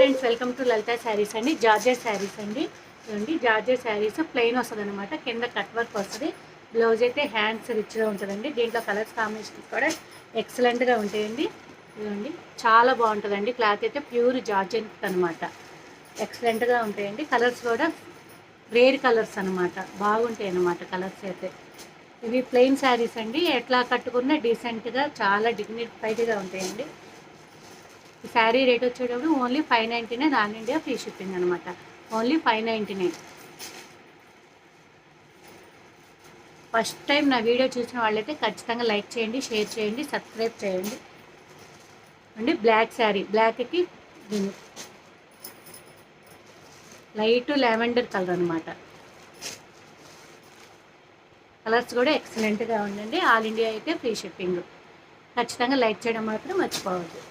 Friends, welcome to లలిత శారీస్ అండి. Georgette saris అండి. చూడండి, జార్జెట్ శారీస్ ప్లెయిన్ వస్తుంది అనమాట. కింద కట్ వర్క్ వస్తుంది. బ్లౌజ్ అయితే హ్యాండ్స్ రిచ్గా ఉంటుందండి. దీంట్లో కలర్స్ కాంబినేషన్స్ కూడా ఎక్సలెంట్గా ఉంటాయండి. చూడండి, చాలా బాగుంటుందండి. క్లాత్ అయితే ప్యూర్ జార్జెట్ అనమాట. ఎక్సలెంట్గా ఉంటాయండి. కలర్స్ కూడా రేర్ కలర్స్ అనమాట. బాగుంటాయి అన్నమాట కలర్స్ అయితే. ఇవి ప్లెయిన్ శారీస్ అండి. ఎట్లా కట్టుకున్నా డీసెంట్గా చాలా డిగ్నిఫైడ్గా ఉంటాయండి. ఈ శారీ రేట్ వచ్చేటప్పుడు only 599 all India free shipping అనమాట. ఓన్లీ 599. ఫస్ట్ టైం నా వీడియో చూసిన వాళ్ళైతే ఖచ్చితంగా లైక్ చేయండి, షేర్ చేయండి, సబ్స్క్రైబ్ చేయండి అండి. బ్లాక్ శారీ, బ్లాక్కి లైట్ లావెండర్ కలర్ అనమాట. కలర్స్ కూడా ఎక్సలెంట్గా ఉండండి. ఆల్ ఇండియా అయితే ఫ్రీ షిప్పింగ్. ఖచ్చితంగా లైక్ చేయడం మాత్రం మర్చిపోవద్దు.